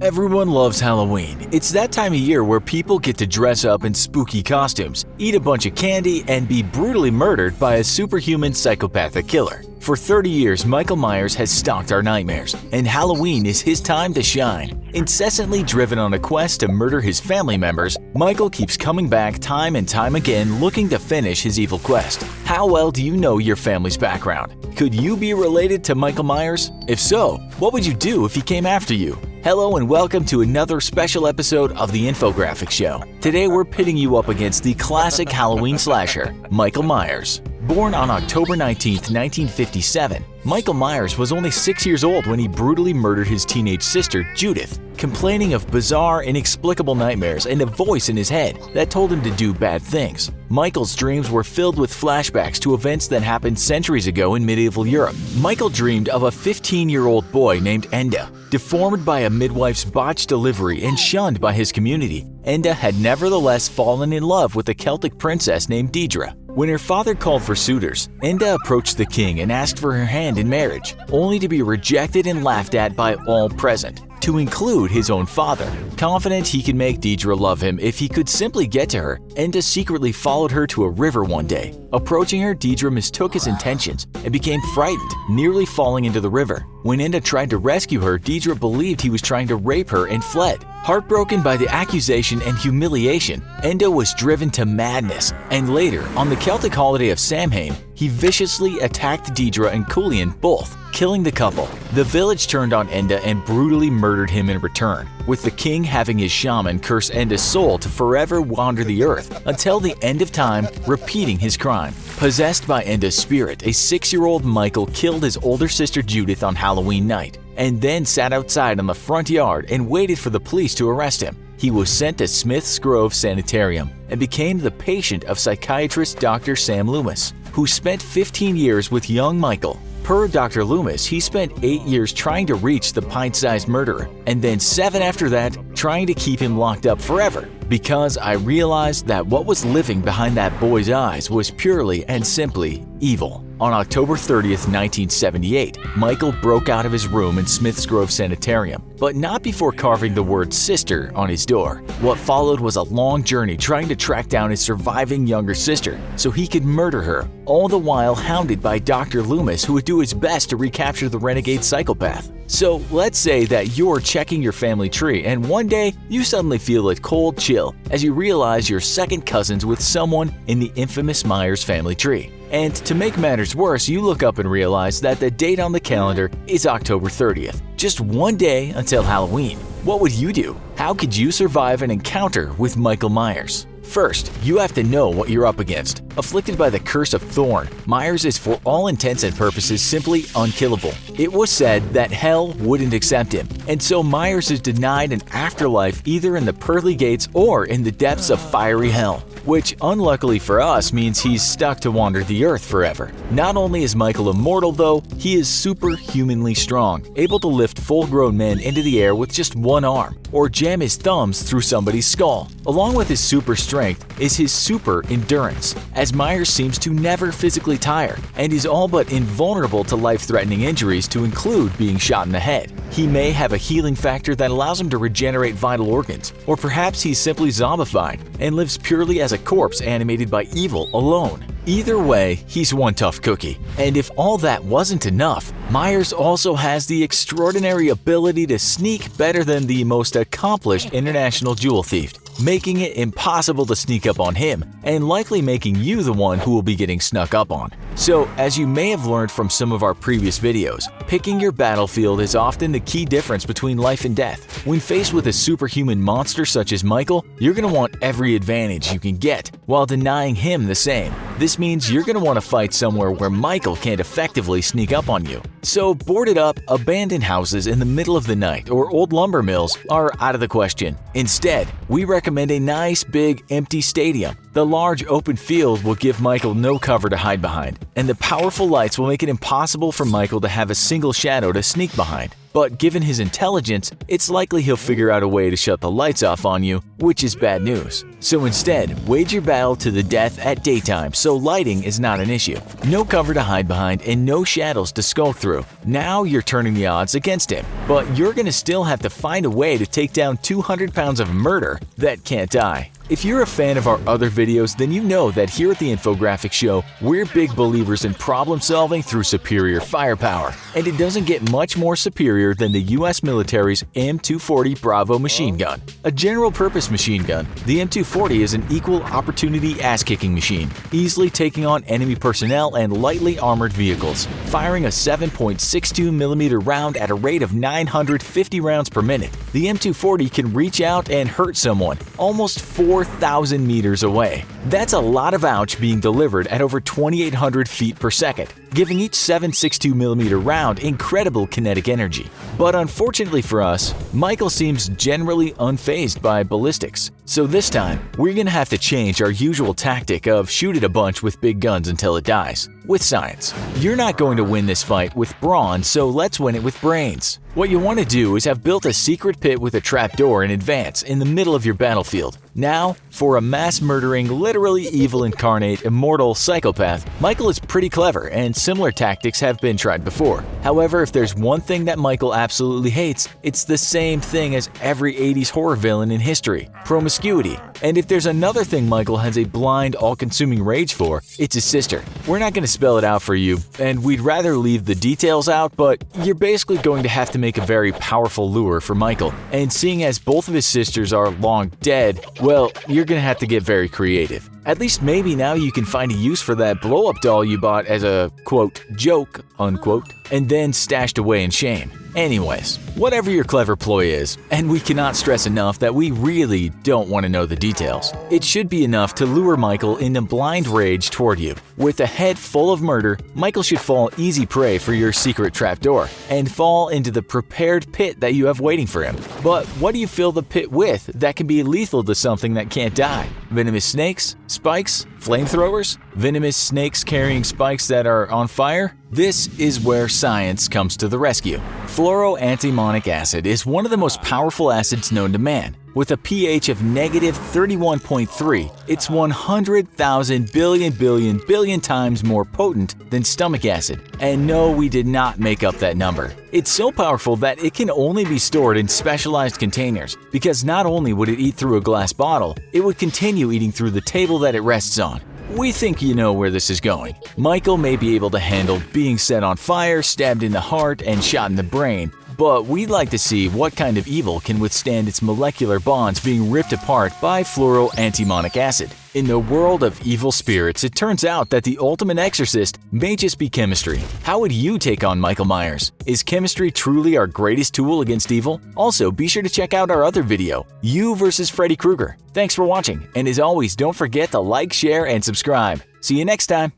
Everyone loves Halloween. It's that time of year where people get to dress up in spooky costumes, eat a bunch of candy, and be brutally murdered by a superhuman psychopathic killer. For 30 years, Michael Meyers has stalked our nightmares, and Halloween is his time to shine. Incessantly driven on a quest to murder his family members, Michael keeps coming back time and time again looking to finish his evil quest. How well do you know your family's background? Could you be related to Michael Meyers? If so, what would you do if he came after you? Hello and welcome to another special episode of the Infographics Show. Today we're pitting you up against the classic Halloween slasher, Michael Meyers. Born on October 19, 1957, Michael Meyers was only 6 years old when he brutally murdered his teenage sister, Judith, complaining of bizarre, inexplicable nightmares and a voice in his head that told him to do bad things. Michael's dreams were filled with flashbacks to events that happened centuries ago in medieval Europe. Michael dreamed of a 15-year-old boy named Enda. Deformed by a midwife's botched delivery and shunned by his community, Enda had nevertheless fallen in love with a Celtic princess named Deidre. When her father called for suitors, Enda approached the king and asked for her hand in marriage, only to be rejected and laughed at by all present, to include his own father. Confident he could make Deidre love him if he could simply get to her, Enda secretly followed her to a river one day. Approaching her, Deidre mistook his intentions and became frightened, nearly falling into the river. When Enda tried to rescue her, Deidre believed he was trying to rape her and fled. Heartbroken by the accusation and humiliation, Enda was driven to madness, and later, on the Celtic holiday of Samhain, he viciously attacked Deidre and Culian both, killing the couple. The village turned on Enda and brutally murdered him in return, with the king having his shaman curse Enda's soul to forever wander the earth until the end of time, repeating his crime. Possessed by Enda's spirit, a 6-year-old Michael killed his older sister Judith on Halloween night, and then sat outside on the front yard and waited for the police to arrest him. He was sent to Smith's Grove Sanitarium and became the patient of psychiatrist Dr. Sam Loomis, who spent 15 years with young Michael. Per Dr. Loomis, he spent 8 years trying to reach the pint-sized murderer, and then 7 after that trying to keep him locked up forever. Because I realized that what was living behind that boy's eyes was purely and simply evil. On October 30th, 1978, Michael broke out of his room in Smith's Grove Sanitarium, but not before carving the word sister on his door. What followed was a long journey trying to track down his surviving younger sister so he could murder her, all the while hounded by Dr. Loomis, who would do his best to recapture the renegade psychopath. So let's say that you're checking your family tree and one day you suddenly feel a cold chill as you realize you're second cousins with someone in the infamous Meyers family tree. And to make matters worse, you look up and realize that the date on the calendar is October 30th, just one day until Halloween. What would you do? How could you survive an encounter with Michael Meyers? First, you have to know what you're up against. Afflicted by the curse of Thorn, Meyers is for all intents and purposes simply unkillable. It was said that hell wouldn't accept him, and so Meyers is denied an afterlife either in the pearly gates or in the depths of fiery hell, which unluckily for us means he's stuck to wander the earth forever. Not only is Michael immortal though, he is superhumanly strong, able to lift full-grown men into the air with just one arm, or jam his thumbs through somebody's skull. Along with his super strength is his super endurance, as Meyers seems to never physically tire and is all but invulnerable to life-threatening injuries to include being shot in the head. He may have a healing factor that allows him to regenerate vital organs, or perhaps he's simply zombified and lives purely as a corpse animated by evil alone. Either way, he's one tough cookie. And if all that wasn't enough, Meyers also has the extraordinary ability to sneak better than the most accomplished international jewel thief, making it impossible to sneak up on him and likely making you the one who will be getting snuck up on. So, as you may have learned from some of our previous videos, picking your battlefield is often the key difference between life and death. When faced with a superhuman monster such as Michael, you're going to want every advantage you can get while denying him the same. This means you're going to want to fight somewhere where Michael can't effectively sneak up on you. So boarded up, abandoned houses in the middle of the night or old lumber mills are out of the question. Instead, we recommend a nice big empty stadium. The large open field will give Michael no cover to hide behind, and the powerful lights will make it impossible for Michael to have a single shadow to sneak behind. but given his intelligence, it's likely he'll figure out a way to shut the lights off on you, which is bad news. So instead, wage your battle to the death at daytime so lighting is not an issue. No cover to hide behind and no shadows to skulk through. Now you're turning the odds against him, but you're gonna still have to find a way to take down 200 pounds of murder that can't die. If you're a fan of our other videos, then you know that here at the Infographics Show, we're big believers in problem solving through superior firepower. And it doesn't get much more superior than the US military's M240 Bravo machine gun. A general-purpose machine gun, the M240 is an equal opportunity ass-kicking machine, easily taking on enemy personnel and lightly armored vehicles, firing a 7.62mm round at a rate of 950 rounds per minute. The M240 can reach out and hurt someone almost 4,000 meters away. That's a lot of ouch being delivered at over 2,800 feet per second, giving each 7.62mm round incredible kinetic energy. But unfortunately for us, Michael seems generally unfazed by ballistics. So this time, we're gonna have to change our usual tactic of shoot at a bunch with big guns until it dies, with science. You're not going to win this fight with brawn, so let's win it with brains. What you want to do is have built a secret pit with a trapdoor in advance in the middle of your battlefield. Now, for a mass-murdering, literally evil incarnate, immortal psychopath, Michael is pretty clever and similar tactics have been tried before. However, if there's one thing that Michael absolutely hates, it's the same thing as every 80s horror villain in history: promiscuity. And if there's another thing Michael has a blind, all-consuming rage for, it's his sister. We're not going to spell it out for you, and we'd rather leave the details out, but you're basically going to have to make a very powerful lure for Michael. And seeing as both of his sisters are long dead, well, you're gonna have to get very creative. At least maybe now you can find a use for that blow-up doll you bought as a, quote, joke, unquote, and then stashed away in shame. Anyways, whatever your clever ploy is, and we cannot stress enough that we really don't want to know the details, it should be enough to lure Michael into blind rage toward you. With a head full of murder, Michael should fall easy prey for your secret trapdoor, and fall into the prepared pit that you have waiting for him. But what do you fill the pit with that can be lethal to something that can't die? Venomous snakes? Spikes? Flamethrowers? Venomous snakes carrying spikes that are on fire? This is where science comes to the rescue. Fluoroantimonic acid is one of the most powerful acids known to man. With a pH of negative 31.3, it's 100,000 billion times more potent than stomach acid. And no, we did not make up that number. It's so powerful that it can only be stored in specialized containers, because not only would it eat through a glass bottle, it would continue eating through the table that it rests on. We think you know where this is going. Michael may be able to handle being set on fire, stabbed in the heart, and shot in the brain, but we'd like to see what kind of evil can withstand its molecular bonds being ripped apart by fluoroantimonic acid. In the world of evil spirits, it turns out that the ultimate exorcist may just be chemistry. How would you take on Michael Meyers? Is chemistry truly our greatest tool against evil? Also, be sure to check out our other video, You vs. Freddy Krueger. Thanks for watching, and as always, don't forget to like, share, and subscribe. See you next time!